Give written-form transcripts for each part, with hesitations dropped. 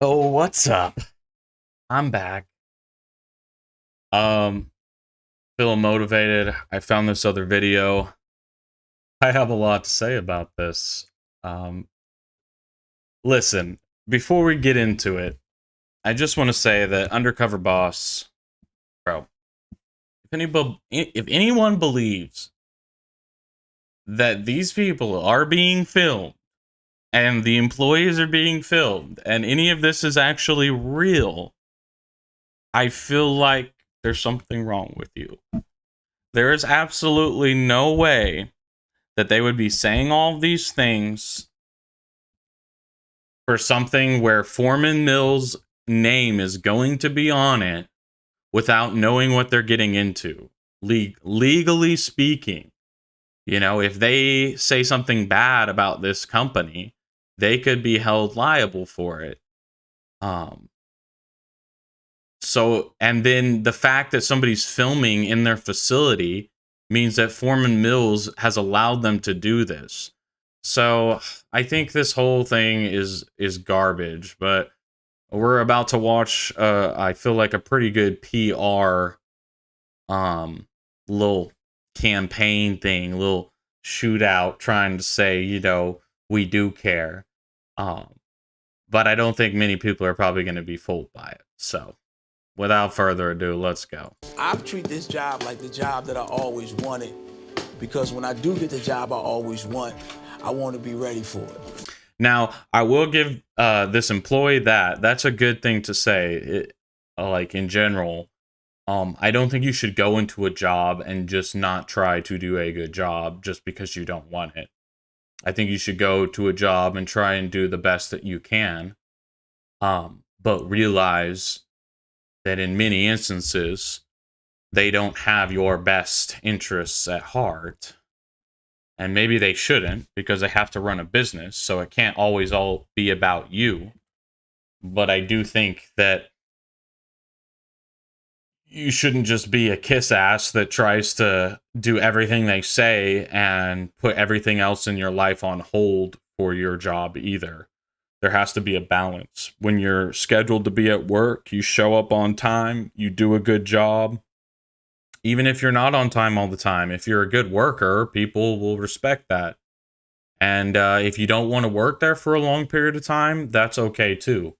Oh, what's up? I'm back. Um, Feeling motivated. I found this other video. I have a lot to say about this. Um, Listen, before we get into it, I just want to say that Undercover Boss, bro, if anyone believes that these people are being filmed and the employees are being filmed and any of this is actually real, I feel like there's something wrong with you. There is absolutely no way that they would be saying all of these things for something where Foreman Mills' name is going to be on it without knowing what they're getting into. Legally speaking, if they say something bad about this company, they could be held liable for it. Um, and then the fact that somebody's filming in their facility means that Foreman Mills has allowed them to do this. So I think this whole thing is garbage, but we're about to watch I feel like a pretty good PR little campaign thing, little shootout trying to say, we do care. Um but I don't think many people are probably going to be fooled by it. So without further ado, let's go. I treat this job like the job that I always wanted, because when I do get the job I always want, I want to be ready for it. Now, I will give this employee that's a good thing to say. Like in general, I don't think you should go into a job and just not try to do a good job just because you don't want it. I think you should go to a job and try and do the best that you can, but realize that in many instances, they don't have your best interests at heart. And maybe they shouldn't, because they have to run a business, so it can't always all be about you. But I do think that you shouldn't just be a kiss ass that tries to do everything they say and put everything else in your life on hold for your job either. There has to be a balance. When you're scheduled to be at work, you show up on time, you do a good job. Even if you're not on time all the time, if you're a good worker, people will respect that. And if you don't want to work there for a long period of time, that's okay too.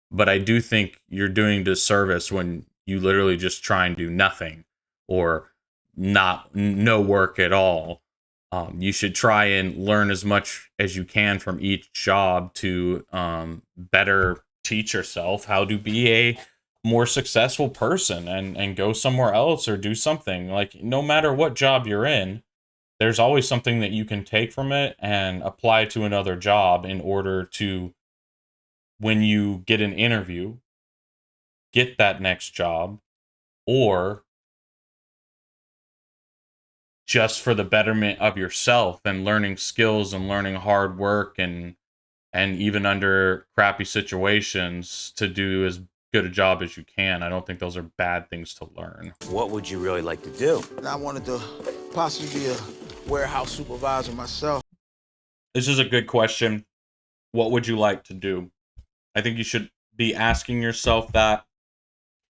But I do think you're doing disservice when you literally just try and do nothing or no work at all. You should try and learn as much as you can from each job to better teach yourself how to be a more successful person, and go somewhere else or do something. Like, no matter what job you're in, there's always something that you can take from it and apply to another job in order to, when you get an interview, get that next job, or just for the betterment of yourself and learning skills and learning hard work, and even under crappy situations to do as good a job as you can. I don't think those are bad things to learn. What would you really like to do? I wanted to possibly be a warehouse supervisor myself. This is a good question. What would you like to do? I think you should be asking yourself that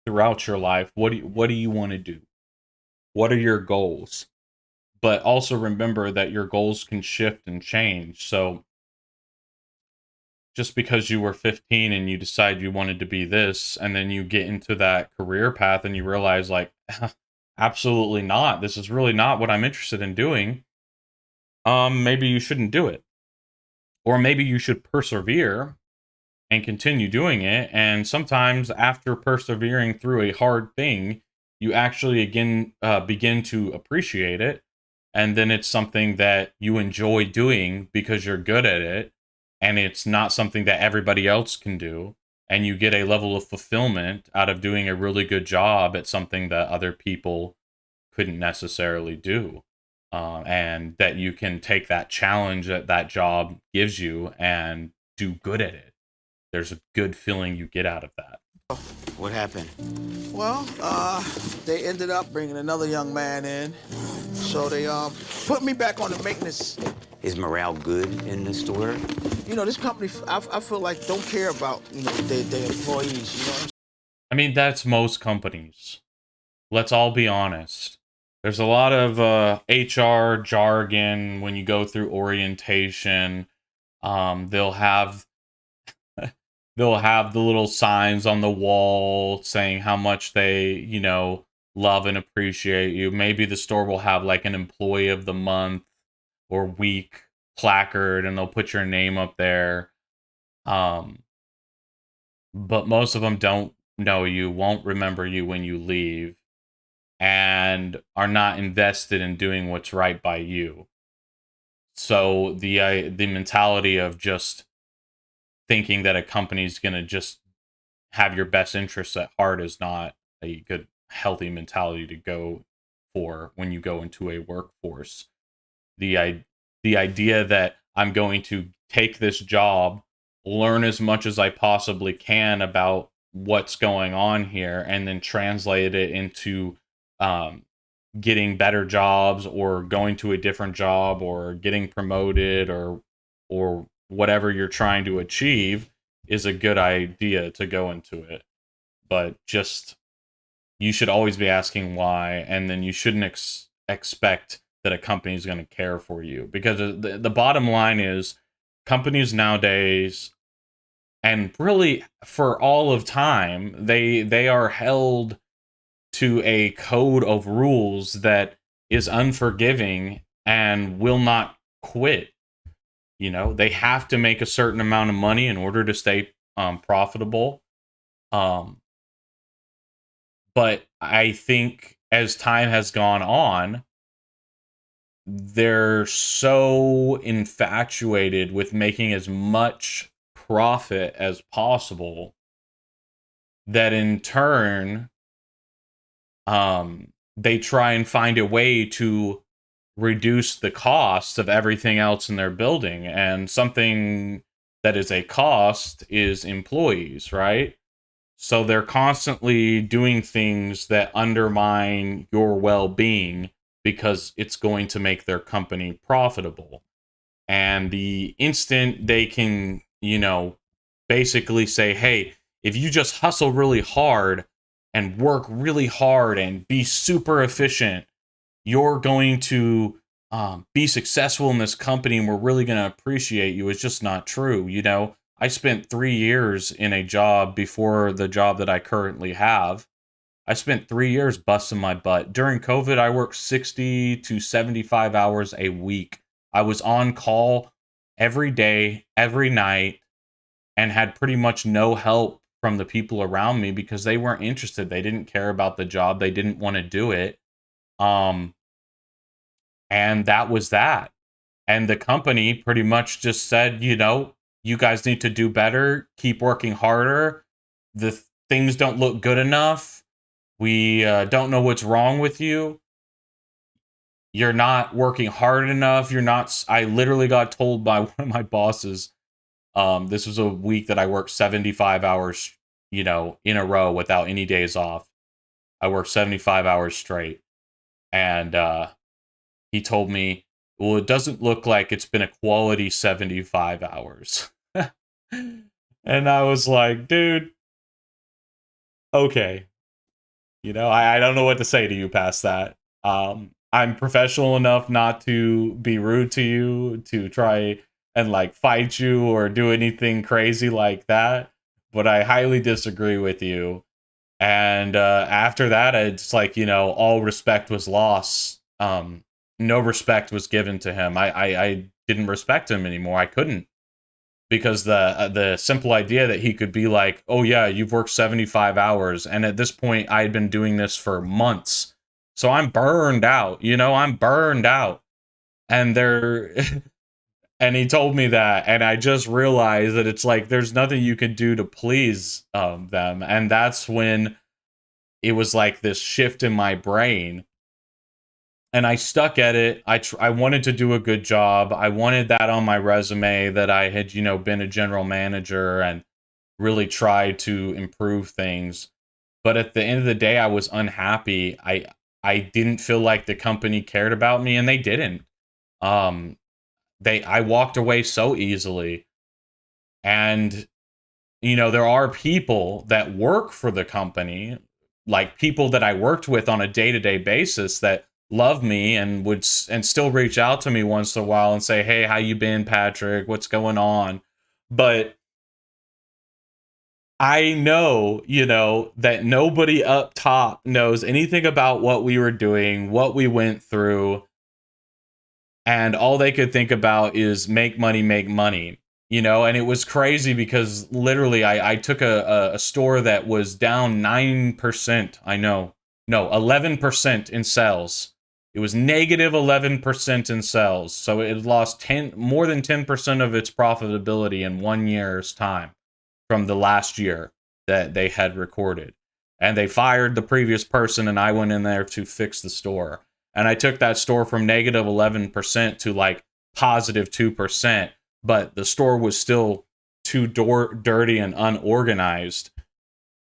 throughout your life. What do you want to do? What are your goals? But also remember that your goals can shift and change. So just because you were 15 and you decide you wanted to be this, and then you get into that career path and you realize, like, absolutely not, this is really not what I'm interested in doing, maybe you shouldn't do it. Or maybe you should persevere and continue doing it. And sometimes after persevering through a hard thing, you actually again begin to appreciate it. And then it's something that you enjoy doing because you're good at it. And it's not something that everybody else can do. And you get a level of fulfillment out of doing a really good job at something that other people couldn't necessarily do. And that you can take that challenge that that job gives you and do good at it. There's a good feeling you get out of that. What happened? Well, they ended up bringing another young man in, so they put me back on the maintenance Is morale good in the store? You know, this company, I feel like don't care about, you know, their employees, you know what I'm I mean, that's most companies. Let's all be honest. There's a lot of HR jargon when you go through orientation. They'll have they'll have the little signs on the wall saying how much they, love and appreciate you. Maybe the store will have like an employee of the month or week placard and they'll put your name up there. Um, but most of them don't know you, won't remember you when you leave, and are not invested in doing what's right by you. So the mentality of just thinking that a company's going to just have your best interests at heart is not a good healthy mentality to go for when you go into a workforce. The idea that I'm going to take this job, learn as much as I possibly can about what's going on here, and then translate it into um, getting better jobs or going to a different job or getting promoted or whatever you're trying to achieve is a good idea to go into it. But just you should always be asking why, and then you shouldn't expect that a company is going to care for you, because the bottom line is companies nowadays, and really for all of time, they are held to a code of rules that is unforgiving and will not quit. They have to make a certain amount of money in order to stay profitable. Um, but I think as time has gone on, they're so infatuated with making as much profit as possible that in turn, they try and find a way to reduce the costs of everything else in their building. And something that is a cost is employees, right? So they're constantly doing things that undermine your well-being because it's going to make their company profitable. And the instant they can, basically say, hey, if you just hustle really hard and work really hard and be super efficient, you're going to be successful in this company and we're really going to appreciate you. It's just not true. I spent 3 years in a job before the job that I currently have. I spent 3 years busting my butt. During COVID, I worked 60 to 75 hours a week. I was on call every day, every night, and had pretty much no help from the people around me because they weren't interested. They didn't care about the job. They didn't want to do it. And that was that. And the company pretty much just said, you guys need to do better, keep working harder. The things don't look good enough. We don't know what's wrong with you. You're not working hard enough. I literally got told by one of my bosses, this was a week that I worked 75 hours, in a row without any days off. I worked 75 hours straight. And he told me, well, it doesn't look like it's been a quality 75 hours. And I was like, dude, okay. I don't know what to say to you past that. I'm professional enough not to be rude to you, to try and like fight you or do anything crazy like that. But I highly disagree with you. And after that, it's like, all respect was lost. No respect was given to him. I didn't respect him anymore. I couldn't, because the simple idea that he could be like, oh yeah, you've worked 75 hours. And at this point I had been doing this for months. So I'm burned out, I'm burned out. And they're and he told me that, and I just realized that it's like there's nothing you can do to please them. And that's when it was like this shift in my brain, and I stuck at it. I wanted to do a good job. I wanted that on my resume, that I had, been a general manager and really tried to improve things. But at the end of the day, I was unhappy. I didn't feel like the company cared about me, and they didn't. Um I walked away so easily. And there are people that work for the company, like people that I worked with on a day-to-day basis, that love me and and still reach out to me once in a while and say, "Hey, how you been, Patrick? What's going on?" But I know, that nobody up top knows anything about what we were doing, what we went through, and all they could think about is make money, make money. And it was crazy because literally I took a store that was down 9%. I know. No, 11% in sales. It was negative 11% in sales. So it lost more than 10% of its profitability in 1 year's time from the last year that they had recorded. And they fired the previous person, and I went in there to fix the store. And I took that store from negative 11% to like positive 2%, but the store was still too dirty and unorganized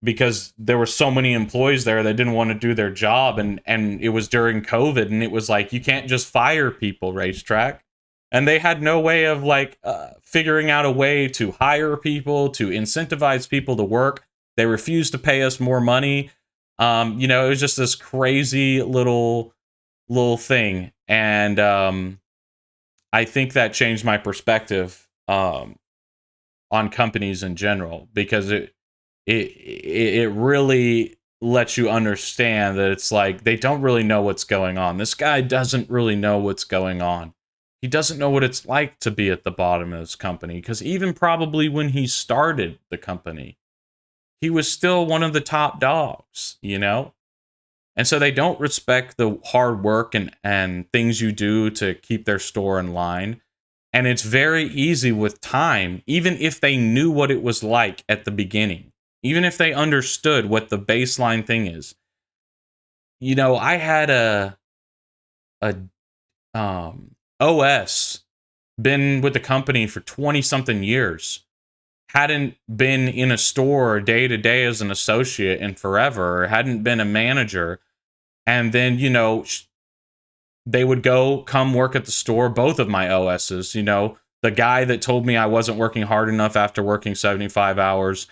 because there were so many employees there that didn't want to do their job, and it was during COVID, and it was like, you can't just fire people, Racetrack. And they had no way of like figuring out a way to hire people, to incentivize people to work. They refused to pay us more money. It was just this crazy little thing. And I think that changed my perspective on companies in general, because it really lets you understand that it's like they don't really know what's going on. This guy doesn't really know what's going on. He doesn't know what it's like to be at the bottom of his company, because even probably when he started the company, he was still one of the top dogs, And so they don't respect the hard work and things you do to keep their store in line. And it's very easy with time, even if they knew what it was like at the beginning, even if they understood what the baseline thing is. I had a OS, been with the company for 20 something years, hadn't been in a store day to day as an associate in forever, hadn't been a manager. And then, they would come work at the store, both of my OSs, the guy that told me I wasn't working hard enough after working 75 hours,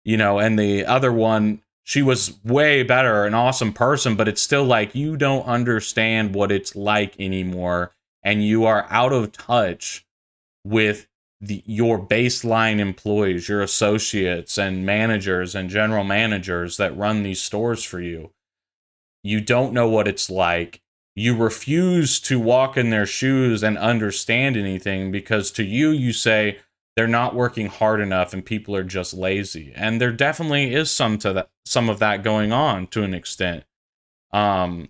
and the other one, she was way better, an awesome person, but it's still like, you don't understand what it's like anymore, and you are out of touch with your baseline employees, your associates and managers and general managers that run these stores for you. You don't know what it's like. You refuse to walk in their shoes and understand anything, because to you, you say they're not working hard enough and people are just lazy. And there definitely is some of that going on to an extent. But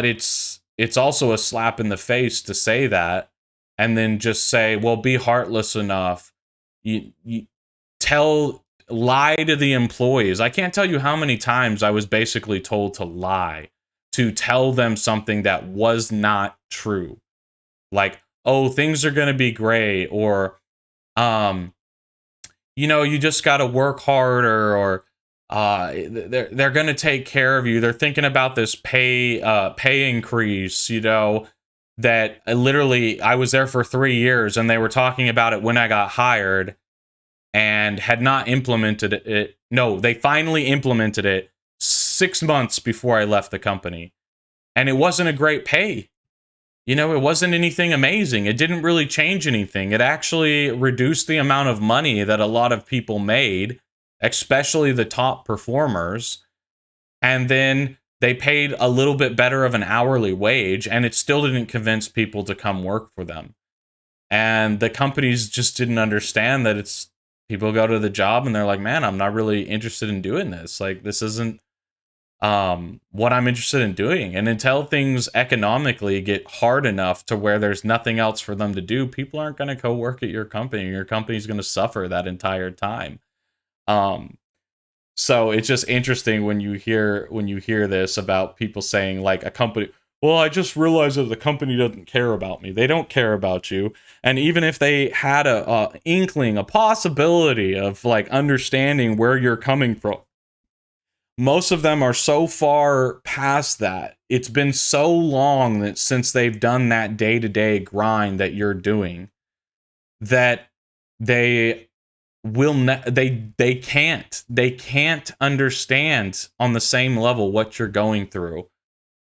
it's also a slap in the face to say that, and then just say, well, be heartless enough. You lie to the employees. I can't tell you how many times I was basically told to lie, to tell them something that was not true. Like, oh, things are going to be great, or, you just got to work harder, or they're going to take care of you. They're thinking about this pay increase, that literally I was there for 3 years and they were talking about it when I got hired and had not implemented it. No, they finally implemented it 6 months before I left the company. And it wasn't a great pay. It wasn't anything amazing. It didn't really change anything. It actually reduced the amount of money that a lot of people made, especially the top performers. And then they paid a little bit better of an hourly wage, and it still didn't convince people to come work for them. And the companies just didn't understand that it's people go to the job and they're like, man, I'm not really interested in doing this. Like, this isn't what I'm interested in doing. And until things economically get hard enough to where there's nothing else for them to do, people aren't going to go work at your company. Your company's going to suffer that entire time. So it's just interesting when you hear this about people saying, like, a company, well, I just realized that the company doesn't care about me. They don't care about you. And even if they had a inkling, a possibility of like understanding where you're coming from, most of them are so far past that. It's been so long that since they've done that day-to-day grind that you're doing, that they they can't understand on the same level what you're going through.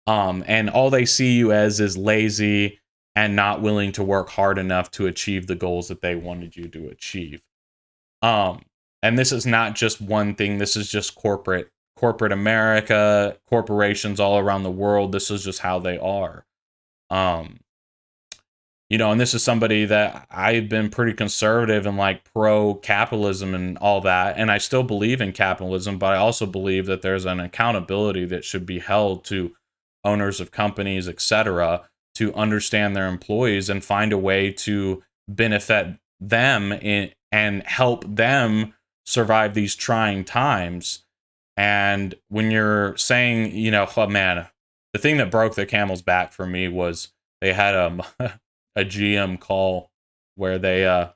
And all they see you as is lazy and not willing to work hard enough to achieve the goals that they wanted you to achieve. And this is not just one thing. This is just corporate America, corporations all around the world. This is just how they are. And this is somebody that I've been pretty conservative and like pro capitalism and all that. And I still believe in capitalism, but I also believe that there's an accountability that should be held to owners of companies, etc., to understand their employees and find a way to benefit them and help them survive these trying times. And when you're saying, oh man, the thing that broke the camel's back for me was they had a GM call where they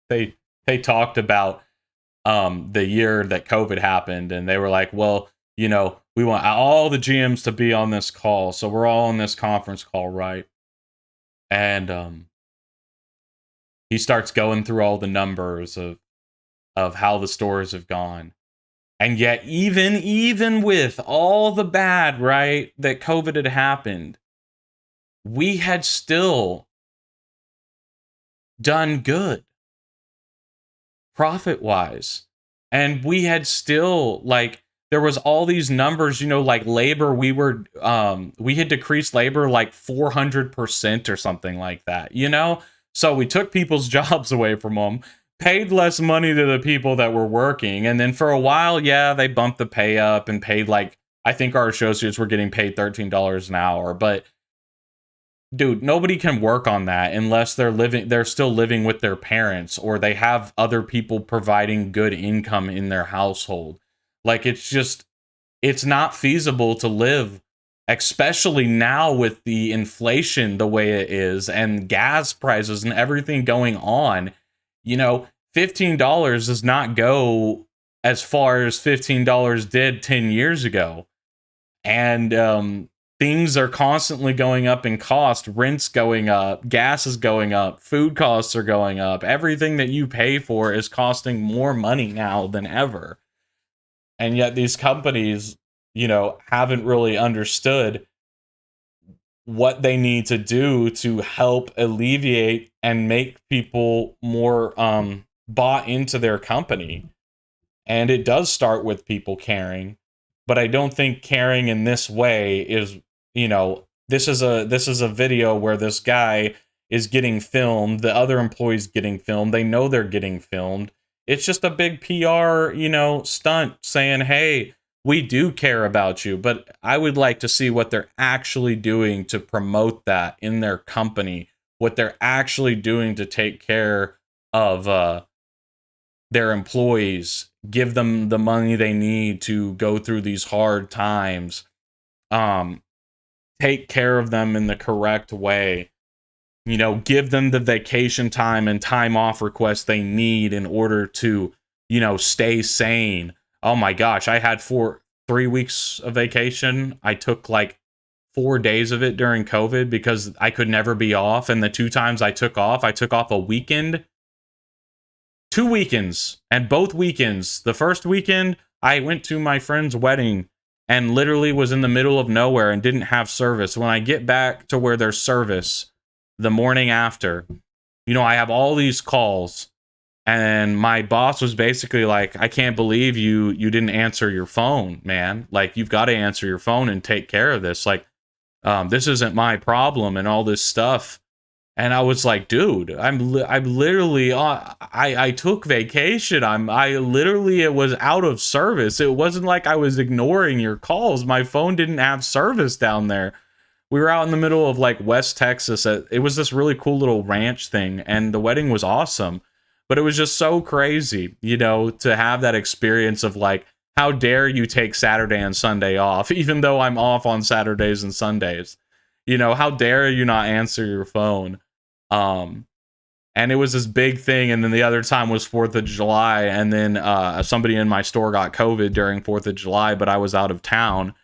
they talked about the year that COVID happened, and they were like, well, we want all the GMs to be on this call, so we're all on this conference call, right? And he starts going through all the numbers of how the stores have gone. And yet, even with all the bad, right, that COVID had happened, we had still done good profit-wise. And we had still, like, there was all these numbers, like labor, we had decreased labor like 400% or something like that, So we took people's jobs away from them, paid less money to the people that were working, and then for a while, yeah, they bumped the pay up and paid, like, I think our associates were getting paid $13 an hour, but dude, nobody can work on that unless they're still living with their parents, or they have other people providing good income in their household. Like, it's not feasible to live, especially now with the inflation the way it is and gas prices and everything going on. $15 does not go as far as $15 did 10 years ago. And things are constantly going up in cost. Rent's going up, gas is going up, food costs are going up. Everything that you pay for is costing more money now than ever. And yet these companies, haven't really understood what they need to do to help alleviate and make people more bought into their company. And it does start with people caring, but I don't think caring in this way is, this is a video where this guy is getting filmed, the other employees getting filmed, they know they're getting filmed. It's just a big PR, stunt saying, hey, we do care about you, but I would like to see what they're actually doing to promote that in their company, what they're actually doing to take care of their employees, give them the money they need to go through these hard times, take care of them in the correct way, give them the vacation time and time off requests they need in order to, stay sane. Oh my gosh, I had 3 weeks of vacation. I took like 4 days of it during COVID because I could never be off. And the 2 times I took off a weekend, 2 weekends, and both weekends. The first weekend, I went to my friend's wedding and literally was in the middle of nowhere and didn't have service. When I get back to where there's service the morning after, I have all these calls, and my boss was basically like, I can't believe you didn't answer your phone, man. Like, you've got to answer your phone and take care of this. Like, this isn't my problem and all this stuff. And I was like, dude, I'm literally, I took vacation. It was out of service. It wasn't like I was ignoring your calls. My phone didn't have service down there. We were out in the middle of like West Texas. It was this really cool little ranch thing, and the wedding was awesome. But it was just so crazy, to have that experience of like, how dare you take Saturday and Sunday off, even though I'm off on Saturdays and Sundays. How dare you not answer your phone? And it was this big thing. And then the other time was 4th of July. And then somebody in my store got COVID during 4th of July, but I was out of town.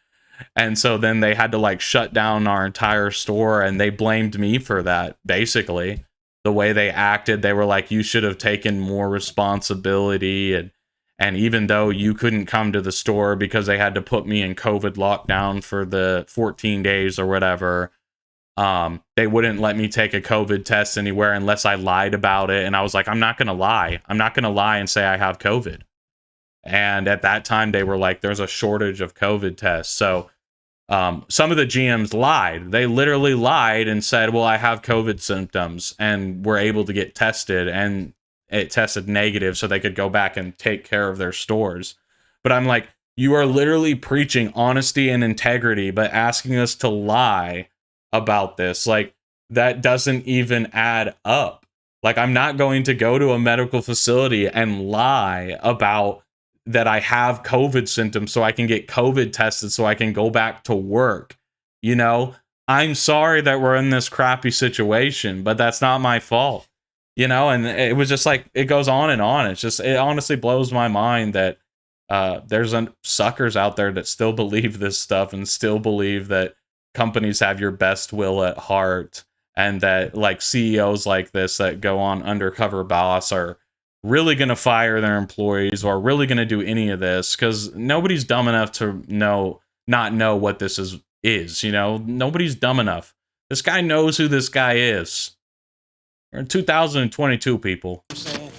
And so then they had to like shut down our entire store, and they blamed me for that. Basically, the way they acted, they were like, you should have taken more responsibility. And even though you couldn't come to the store because they had to put me in COVID lockdown for the 14 days or whatever, they wouldn't let me take a COVID test anywhere unless I lied about it. And I was like, I'm not going to lie. I'm not going to lie and say I have COVID. And at that time, they were like, there's a shortage of COVID tests. So some of the GMs lied. They literally lied and said, well, I have COVID symptoms, and were able to get tested, and it tested negative so they could go back and take care of their stores. But I'm like, you are literally preaching honesty and integrity, but asking us to lie about this. Like, that doesn't even add up. Like, I'm not going to go to a medical facility and lie about that I have COVID symptoms so I can get COVID tested so I can go back to work. You know, I'm sorry that we're in this crappy situation, but that's not my fault. You know, and it was just like, it goes on and on. It's just, it honestly blows my mind that there's suckers out there that still believe this stuff and still believe that companies have your best will at heart, and that like CEOs like this that go on Undercover Boss are really going to fire their employees or really going to do any of this, because nobody's dumb enough to not know what this is, you know. Nobody's dumb enough. This guy knows who this guy is. We're in 2022, people. I'm saying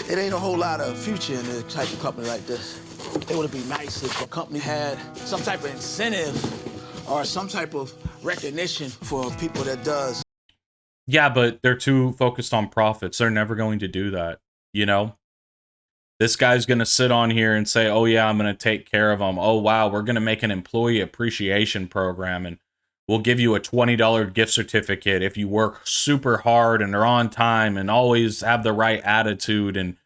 it ain't a whole lot of future in a type of company like this. It would be nice if a company had some type of incentive or some type of recognition for people that does. Yeah, but they're too focused on profits. They're never going to do that. You know, this guy's going to sit on here and say, oh, yeah, I'm going to take care of them. Oh, wow, we're going to make an employee appreciation program, and we'll give you a $20 gift certificate if you work super hard and are on time and always have the right attitude and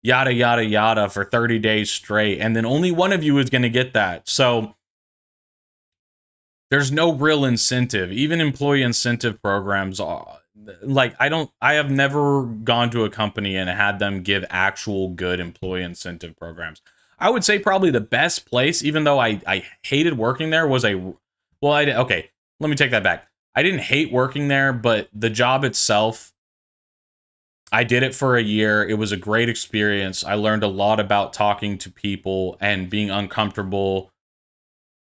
yada, yada, yada for 30 days straight. And then only one of you is going to get that. So there's no real incentive. Even employee incentive programs are like, I have never gone to a company and had them give actual good employee incentive programs. I would say probably the best place, even though I hated working there, was okay, let me take that back. I didn't hate working there, but the job itself, I did it for a year. It was a great experience. I learned a lot about talking to people and being uncomfortable,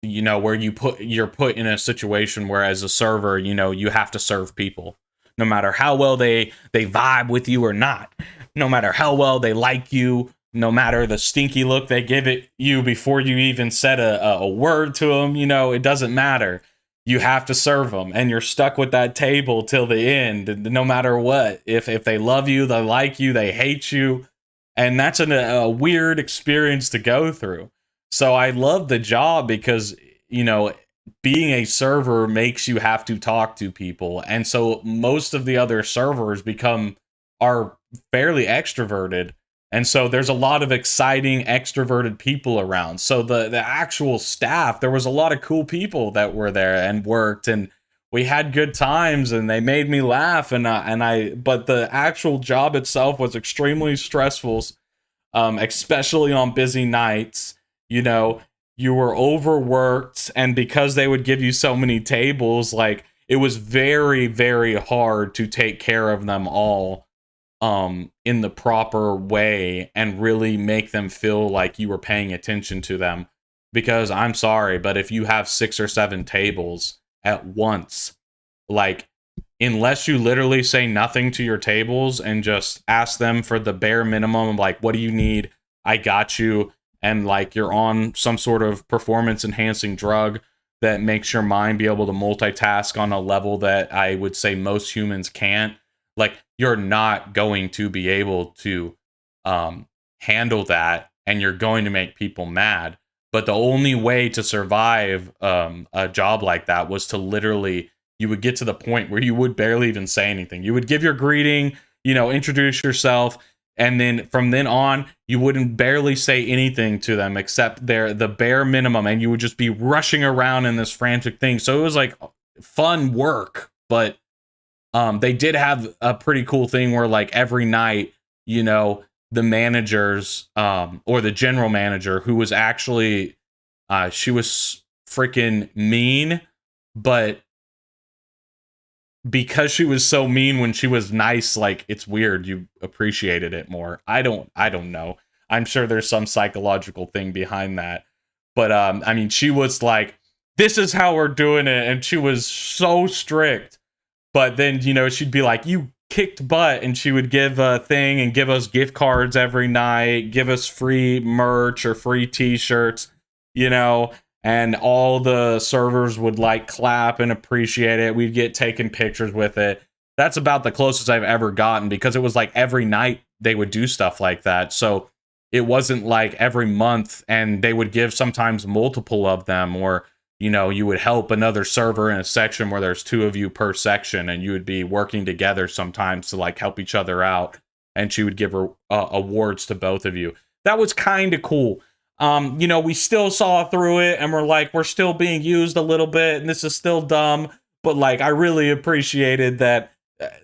you know, where you're put in a situation where as a server, you know, you have to serve people. No matter how well they vibe with you or not, no matter how well they like you, no matter the stinky look they give it you before you even said a word to them, you know, it doesn't matter. You have to serve them, and you're stuck with that table till the end, no matter what. If they love you, they like you, they hate you, and that's a weird experience to go through. So I love the job because, you know, being a server makes you have to talk to people. And so most of the other servers are fairly extroverted. And so there's a lot of exciting extroverted people around. So the actual staff, there was a lot of cool people that were there and worked, and we had good times, and they made me laugh. But the actual job itself was extremely stressful, especially on busy nights. You know, you were overworked, and because they would give you so many tables, like, it was very, very hard to take care of them all in the proper way and really make them feel like you were paying attention to them. Because I'm sorry, but if you have 6 or 7 tables at once, like, unless you literally say nothing to your tables and just ask them for the bare minimum, like, what do you need? I got you. And like, you're on some sort of performance enhancing drug that makes your mind be able to multitask on a level that I would say most humans can't, like, you're not going to be able to handle that, and you're going to make people mad. But the only way to survive a job like that was to literally, you would get to the point where you would barely even say anything. You would give your greeting, you know, introduce yourself, and then from then on, you wouldn't barely say anything to them except the bare minimum, and you would just be rushing around in this frantic thing. So it was like fun work, but They did have a pretty cool thing where like every night, you know, the managers or the general manager, who was actually she was freaking mean, but because she was so mean when she was nice, like, it's weird, you appreciated it more. I don't know. I'm sure there's some psychological thing behind that. But I mean, she was like, this is how we're doing it, and she was so strict. But then, you know, she'd be like, you kicked butt, and she would give a thing and give us gift cards every night, give us free merch or free t-shirts, you know, and all the servers would like clap and appreciate it. We'd get taken pictures with it. That's about the closest I've ever gotten, because it was like every night they would do stuff like that. So it wasn't like every month, and they would give sometimes multiple of them, or, you know, you would help another server in a section where there's 2 of you per section, and you would be working together sometimes to like help each other out. And she would give her awards to both of you. That was kind of cool. You know, we still saw through it, and we're like, we're still being used a little bit, and this is still dumb. But like, I really appreciated that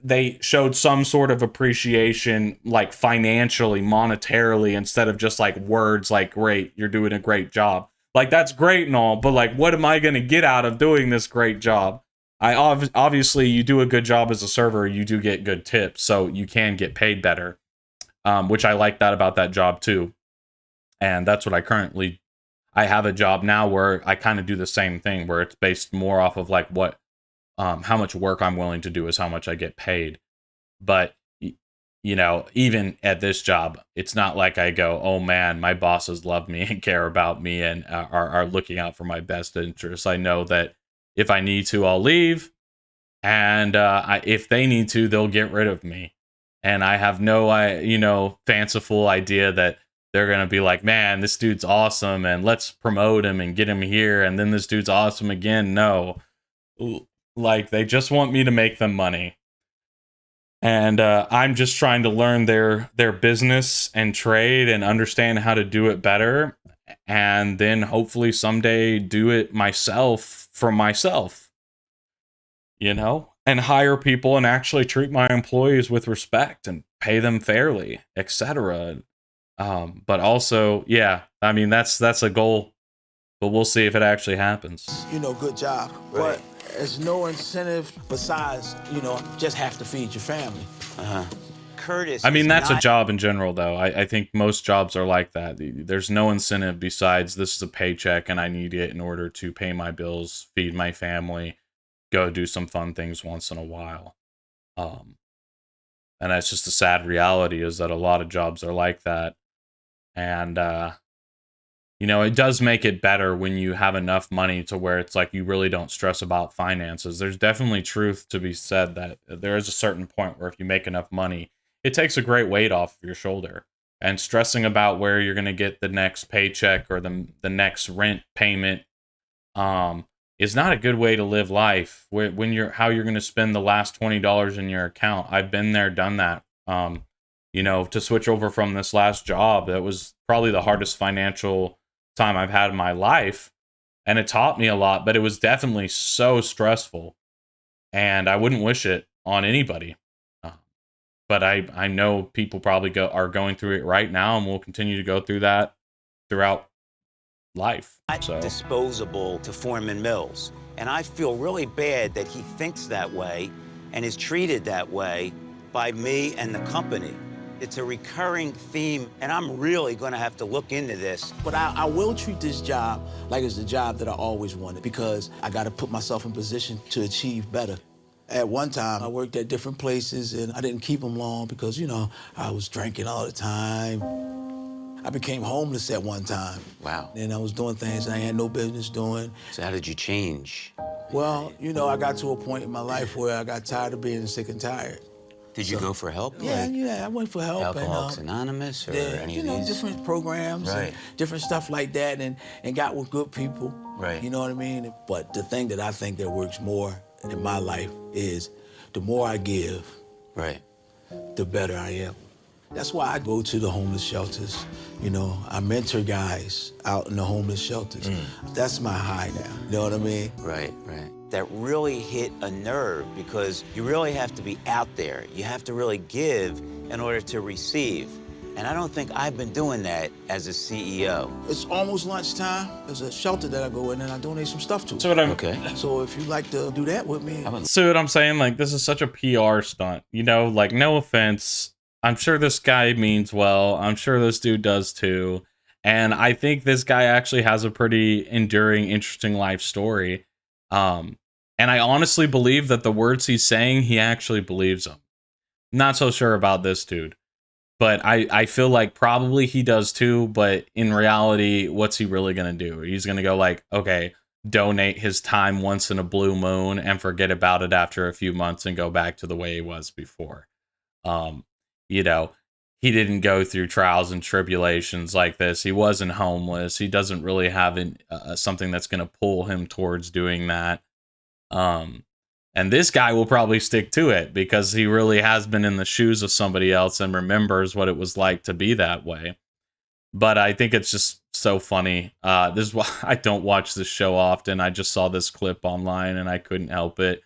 they showed some sort of appreciation, like financially, monetarily, instead of just like words like, great, you're doing a great job. Like, that's great and all, but like, what am I going to get out of doing this great job? Obviously, you do a good job as a server, you do get good tips, so you can get paid better, which I like that about that job too. And that's what I have a job now where I kind of do the same thing, where it's based more off of like what, how much work I'm willing to do is how much I get paid. But, you know, even at this job, it's not like I go, oh man, my bosses love me and care about me and are looking out for my best interests. I know that if I need to, I'll leave. And if they need to, they'll get rid of me. And I have no, fanciful idea that they're going to be like, man, this dude's awesome, and let's promote him and get him here, and then this dude's awesome again. No. Like, they just want me to make them money. And I'm just trying to learn their business and trade and understand how to do it better. And then hopefully someday do it myself for myself, you know, and hire people and actually treat my employees with respect and pay them fairly, etc. But also, yeah, I mean, that's a goal, but we'll see if it actually happens. You know, good job. Right. But there's no incentive besides, you know, just have to feed your family. Curtis. I mean, is that's a not- job in general, though. I think most jobs are like that. There's no incentive besides this is a paycheck and I need it in order to pay my bills, feed my family, go do some fun things once in a while. And that's just a sad reality, is that a lot of jobs are like that. And, you know, it does make it better when you have enough money to where it's like you really don't stress about finances. There's definitely truth to be said that there is a certain point where if you make enough money, it takes a great weight off of your shoulder. And stressing about where you're going to get the next paycheck or the next rent payment is not a good way to live life. When how you're going to spend the last $20 in your account. I've been there, done that. You know, to switch over from this last job, that was probably the hardest financial time I've had in my life, and it taught me a lot, but it was definitely so stressful, and I wouldn't wish it on anybody. But I know people probably are going through it right now, and will continue to go through that throughout life. So disposable to Foreman Mills. And I feel really bad that he thinks that way and is treated that way by me and the company. It's a recurring theme, and I'm really going to have to look into this. But I will treat this job like it's the job that I always wanted, because I got to put myself in position to achieve better. At one time, I worked at different places, and I didn't keep them long because, you know, I was drinking all the time. I became homeless at one time. Wow. And I was doing things I had no business doing. So how did you change? Well, you know, I got to a point in my life where I got tired of being sick and tired. Did you go for help? Yeah, I went for help. Alcoholics Anonymous or any of these? Different programs, Right. and different stuff like that, and got with good people. Right. You know what I mean? But the thing that I think that works more in my life is the more I give, Right. the better I am. That's why I go to the homeless shelters. You know, I mentor guys out in the homeless shelters. That's my high now. You know what I mean? Right, right. that really hit a nerve because you really have to be out there. You have to really give in order to receive. And I don't think I've been doing that as a CEO. It's almost lunchtime. There's a shelter that I go in and I donate some stuff to. So what I'm Okay. So if you'd like to do that with me. See what I'm saying? Like, this is such a PR stunt, you know? Like, no offense. I'm sure this guy means well. I'm sure this dude does too. And I think this guy actually has a pretty enduring, interesting life story. And I honestly believe that the words he's saying, he actually believes them. Not so sure about this dude. But I feel like probably he does too, but in reality, what's he really going to do? He's going to go like, okay, donate his time once in a blue moon and forget about it after a few months and go back to the way he was before. You know, he didn't go through trials and tribulations like this. He wasn't homeless. He doesn't really have something that's going to pull him towards doing that. And this guy will probably stick to it because he really has been in the shoes of somebody else and remembers what it was like to be that way. But I think it's just so funny. This is why I don't watch this show often. I just saw this clip online and I couldn't help it.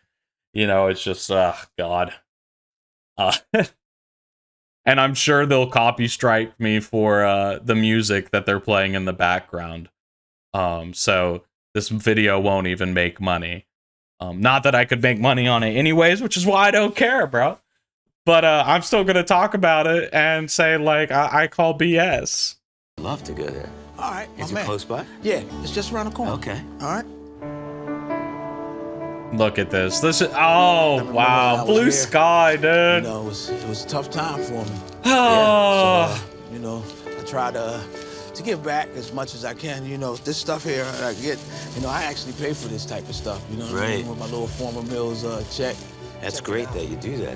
You know, it's just, God. And I'm sure they'll copy strike me for the music that they're playing in the background. So this video won't even make money. Not that I could make money on it anyways, which is why I don't care, bro. But I'm still going to talk about it and say, like, I call BS. I'd love to go there. All right, Is my it man. close by? Yeah, it's just around the corner. Okay. All right. Look at this. This is, oh, wow. Blue here, sky, dude. You know, it was a tough time for me. Oh. So, you know, I try to give back as much as I can. You know, this stuff here I get, you know, I actually pay for this type of stuff. You know what I mean? With my little former Mills check. That's great that you do that.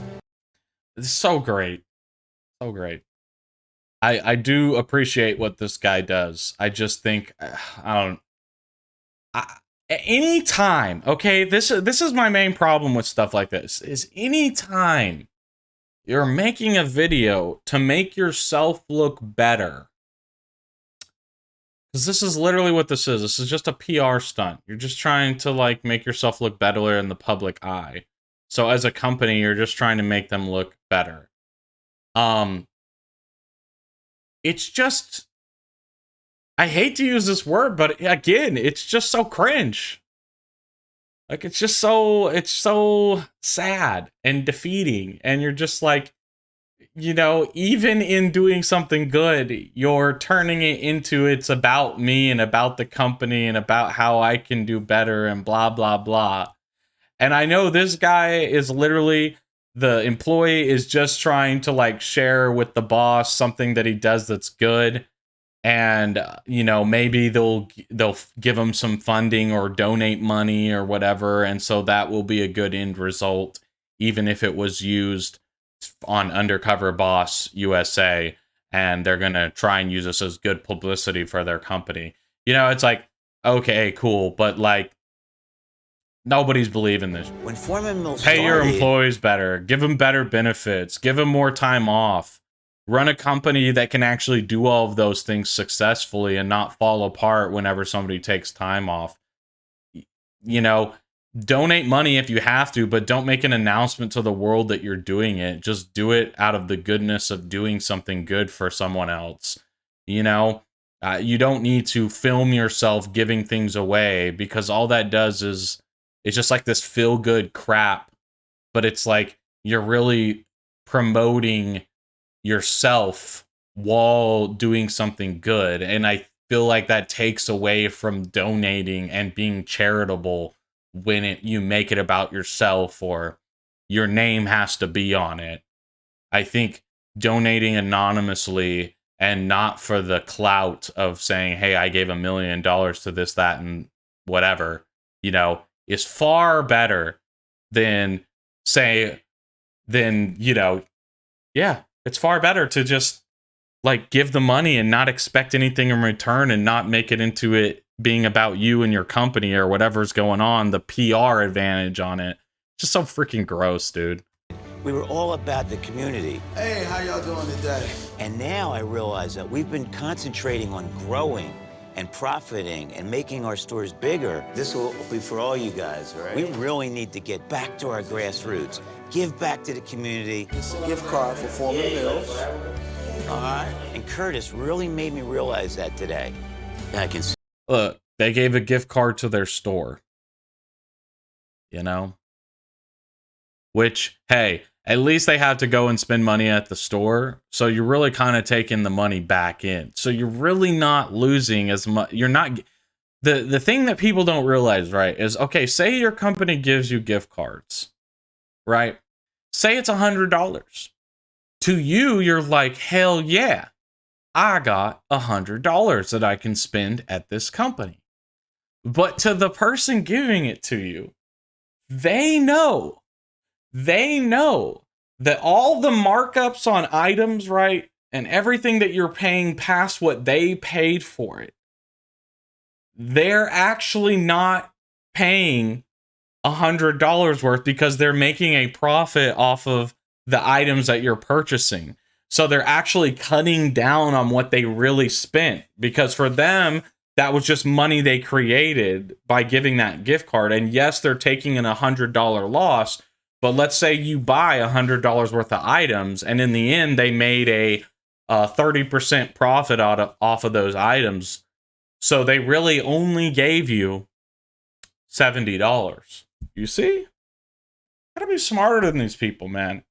It's so great. So great. I do appreciate what this guy does. I just think, anytime, okay, this is my main problem with stuff like this, is anytime you're making a video to make yourself look better, because this is literally what this is. This is just a PR stunt. You're just trying to, like, make yourself look better in the public eye. So as a company, you're just trying to make them look better. It's just, I hate to use this word, but again, it's just so cringe. Like, it's so sad and defeating. And you're just like, you know, even in doing something good, you're turning it into it's about me and about the company and about how I can do better and blah, blah, blah. And I know this guy is literally, the employee is just trying to, like, share with the boss something that he does that's good. And, you know, maybe they'll give him some funding or donate money or whatever. And so that will be a good end result, even if it was used on Undercover Boss USA, and they're going to try and use this as good publicity for their company. You know, it's like, okay, cool. But, like, nobody's believing this. When Foreman Mills Pay your started- employees better. Give them better benefits. Give them more time off. Run a company that can actually do all of those things successfully and not fall apart whenever somebody takes time off. You know, donate money if you have to, but don't make an announcement to the world that you're doing it. Just do it out of the goodness of doing something good for someone else. You know, you don't need to film yourself giving things away, because all that does is, it's just like this feel-good crap. But it's like you're really promoting yourself while doing something good. And I feel like that takes away from donating and being charitable when you make it about yourself or your name has to be on it. I think donating anonymously and not for the clout of saying, hey, I gave $1 million to this, that, and whatever, you know, is far better than you know, yeah, it's far better to just, like, give the money and not expect anything in return and not make it into it being about you and your company or whatever's going on, the PR advantage on it. Just so freaking gross, dude. We were all about the community. Hey, how y'all doing today? And now I realize that we've been concentrating on growing and profiting and making our stores bigger, this will be for all you guys, all right? We really need to get back to our grassroots, give back to the community. It's a gift card for Foreman Mills. All right. And Curtis really made me realize that today. I can see. Look, they gave a gift card to their store. You know? Which, hey, at least they have to go and spend money at the store. So you're really kind of taking the money back in. So you're really not losing as much. You're not. The thing that people don't realize, right, is, okay, say your company gives you gift cards, right? Say it's $100. To you, you're like, hell yeah, I got $100 that I can spend at this company. But to the person giving it to you, they know that all the markups on items, right, and everything that you're paying past what they paid for it, they're actually not paying $100 worth because they're making a profit off of the items that you're purchasing. So they're actually cutting down on what they really spent, because for them, that was just money they created by giving that gift card. And yes, they're taking an $100 loss, but let's say you buy $100 worth of items, and in the end, they made a 30% profit off of those items. So they really only gave you $70. You see? Gotta be smarter than these people, man.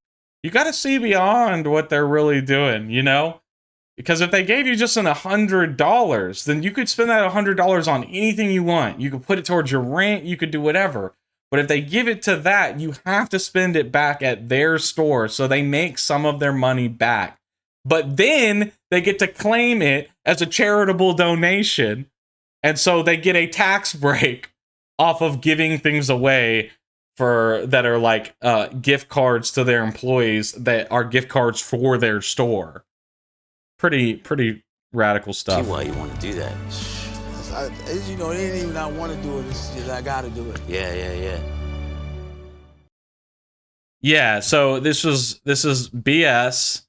You gotta see beyond what they're really doing, you know? Because if they gave you just $100, then you could spend that $100 on anything you want. You could put it towards your rent, you could do whatever. But if they give it to that, you have to spend it back at their store, so they make some of their money back. But then they get to claim it as a charitable donation, and so they get a tax break off of giving things away for that are like gift cards to their employees that are gift cards for their store. Pretty radical stuff. See why you want to do that. You know, they didn't even not want to do it. It's just, I got to do it. Yeah. Yeah, so this is BS.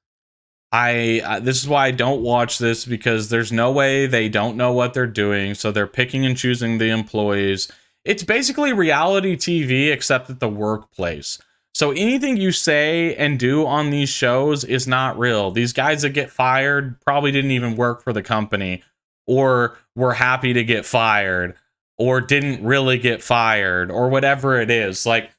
This is why I don't watch this, because there's no way they don't know what they're doing, so they're picking and choosing the employees. It's basically reality TV, except at the workplace. So anything you say and do on these shows is not real. These guys that get fired probably didn't even work for the company, or were happy to get fired, or didn't really get fired, or whatever it is. Like,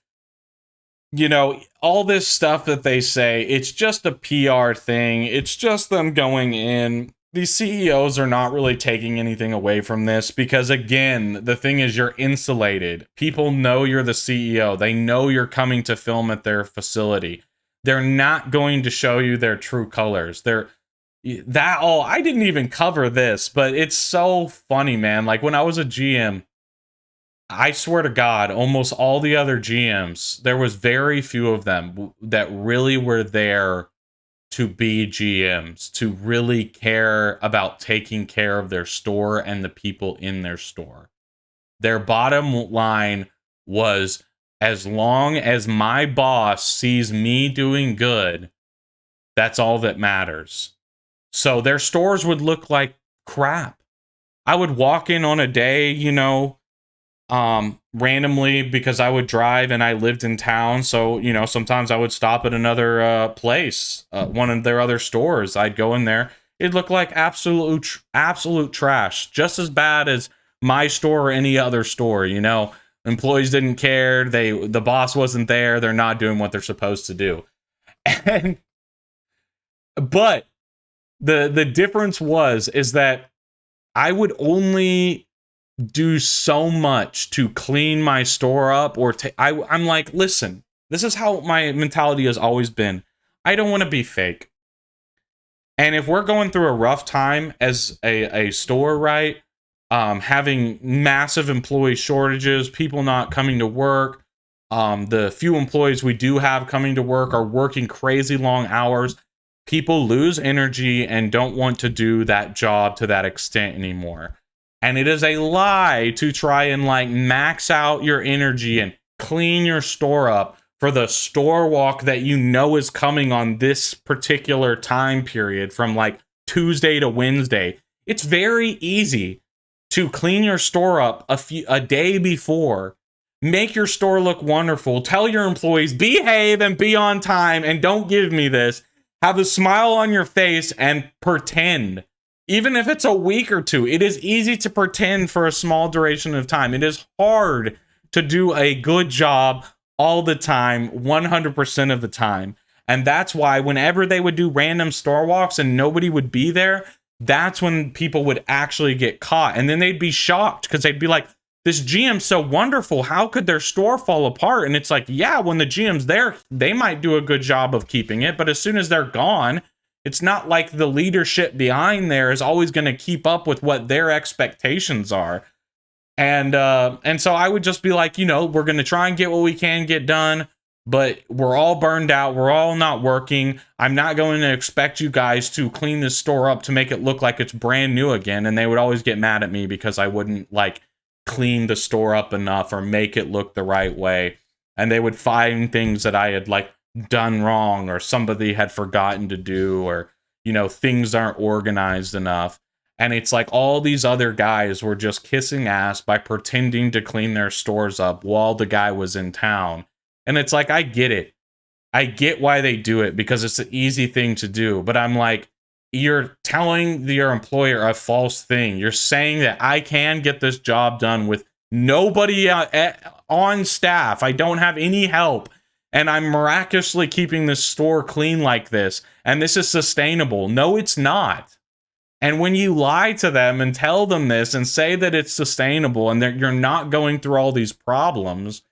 you know, all this stuff that they say, it's just a PR thing. It's just them going in. These CEOs are not really taking anything away from this, because, again, the thing is, you're insulated. People know you're the CEO. They know you're coming to film at their facility. They're not going to show you their true colors. I didn't even cover this, but it's so funny, man. Like, when I was a GM, I swear to God, almost all the other GMs, there was very few of them that really were there to be GMs, to really care about taking care of their store and the people in their store. Their bottom line was, as long as my boss sees me doing good, that's all that matters. So their stores would look like crap. I would walk in on a day, you know, randomly, because I would drive and I lived in town. So, you know, sometimes I would stop at another place, one of their other stores. I'd go in there. It'd look like absolute trash, just as bad as my store or any other store. You know, employees didn't care. The boss wasn't there. They're not doing what they're supposed to do. But the difference is that I would only do so much to clean my store up, or I'm like, listen, this is how my mentality has always been. I don't want to be fake. And if we're going through a rough time as a store, right, having massive employee shortages, people not coming to work, the few employees we do have coming to work are working crazy long hours, people lose energy and don't want to do that job to that extent anymore. And it is a lie to try and like max out your energy and clean your store up for the store walk that you know is coming on this particular time period from like Tuesday to Wednesday. It's very easy to clean your store up a day before, make your store look wonderful, tell your employees behave and be on time and don't give me this, have a smile on your face and pretend. Even if it's a week or two, it is easy to pretend for a small duration of time. It is hard to do a good job all the time, 100% of the time. And that's why whenever they would do random store walks and nobody would be there, that's when people would actually get caught. And then they'd be shocked because they'd be like, this GM's so wonderful. How could their store fall apart? And it's like, yeah, when the GM's there, they might do a good job of keeping it. But as soon as they're gone, it's not like the leadership behind there is always going to keep up with what their expectations are. And so I would just be like, you know, we're going to try and get what we can get done, but we're all burned out. We're all not working. I'm not going to expect you guys to clean this store up to make it look like it's brand new again. And they would always get mad at me because I wouldn't like clean the store up enough or make it look the right way. And they would find things that I had like done wrong or somebody had forgotten to do, or, you know, things aren't organized enough. And it's like all these other guys were just kissing ass by pretending to clean their stores up while the guy was in town. And it's like, I get it. I get why they do it because it's an easy thing to do. But I'm like, you're telling your employer a false thing. You're saying that I can get this job done with nobody on staff. I don't have any help. And I'm miraculously keeping this store clean like this. And this is sustainable. No, it's not. And when you lie to them and tell them this and say that it's sustainable and that you're not going through all these problems,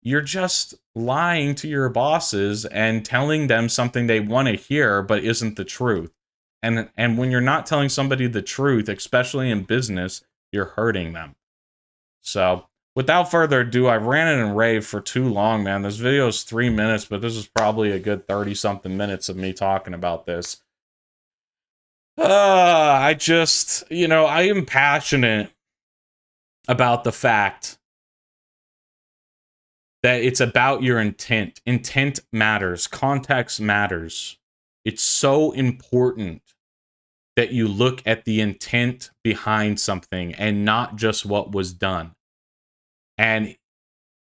you're just lying to your bosses and telling them something they want to hear but isn't the truth. And when you're not telling somebody the truth, especially in business, you're hurting them. So without further ado, I've ran it and raved for too long, man. This video is 3 minutes, but this is probably a good 30-something minutes of me talking about this. I just, you know, I am passionate about the fact that it's about your intent. Intent matters. Context matters. It's so important that you look at the intent behind something and not just what was done. And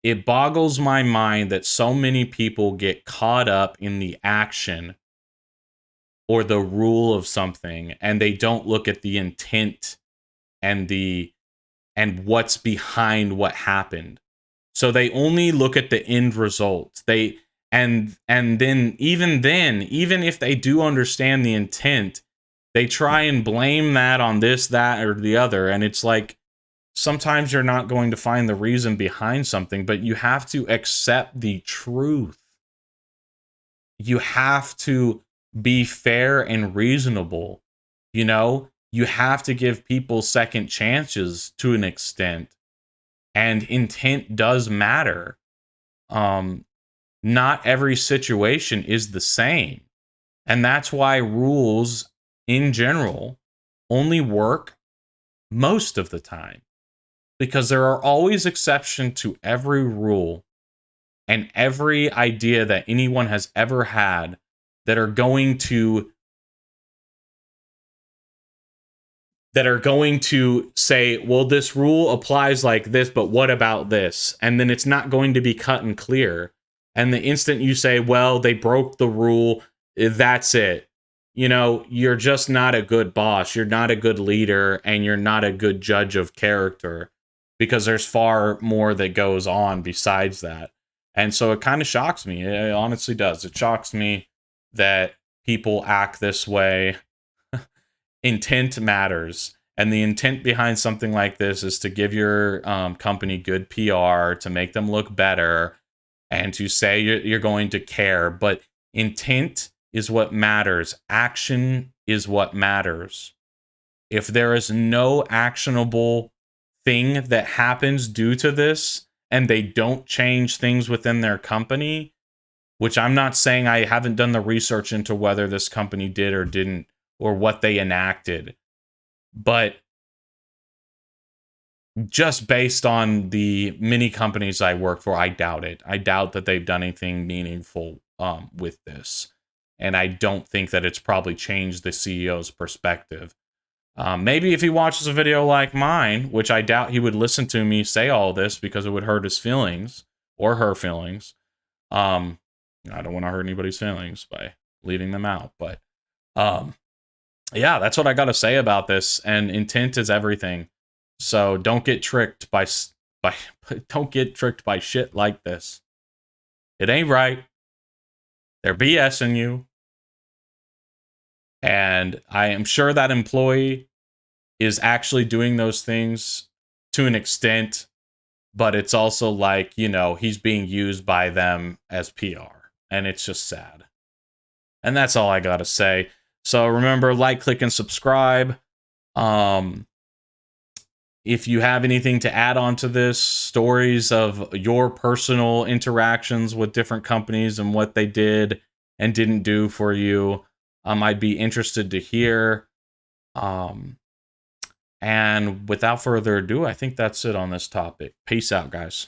it boggles my mind that so many people get caught up in the action or the rule of something and they don't look at the intent and what's behind what happened. So they only look at the end result. And then even if they do understand the intent, they try and blame that on this, that, or the other. And it's like, sometimes you're not going to find the reason behind something, but you have to accept the truth. You have to be fair and reasonable. You know, you have to give people second chances to an extent. And intent does matter. Not every situation is the same. And that's why rules in general only work most of the time. Because there are always exceptions to every rule and every idea that anyone has ever had that are going to say, well, this rule applies like this, but what about this? And then it's not going to be cut and clear. And the instant you say, well, they broke the rule, that's it. You know, you're just not a good boss. You're not a good leader, and you're not a good judge of character, because there's far more that goes on besides that. And so it kind of shocks me. It honestly does. It shocks me that people act this way. Intent matters. And the intent behind something like this is to give your company good PR, to make them look better, and to say you're going to care. But intent is what matters. Action is what matters. If there is no actionable thing that happens due to this, and they don't change things within their company, which I'm not saying, I haven't done the research into whether this company did or didn't, or what they enacted, but just based on the many companies I work for, I doubt it. I doubt that they've done anything meaningful with this. And I don't think that it's probably changed the CEO's perspective. Maybe if he watches a video like mine, which I doubt he would listen to me say all this because it would hurt his feelings or her feelings. I don't want to hurt anybody's feelings by leaving them out, but yeah, that's what I got to say about this. And intent is everything. So don't get tricked by don't get tricked by shit like this. It ain't right. They're BSing you. And I am sure that employee is actually doing those things to an extent, but it's also like, you know, he's being used by them as PR. And it's just sad. And that's all I got to say. So remember, like, click, and subscribe. If you have anything to add on to this, stories of your personal interactions with different companies and what they did and didn't do for you, I'd be interested to hear. And without further ado, I think that's it on this topic. Peace out, guys.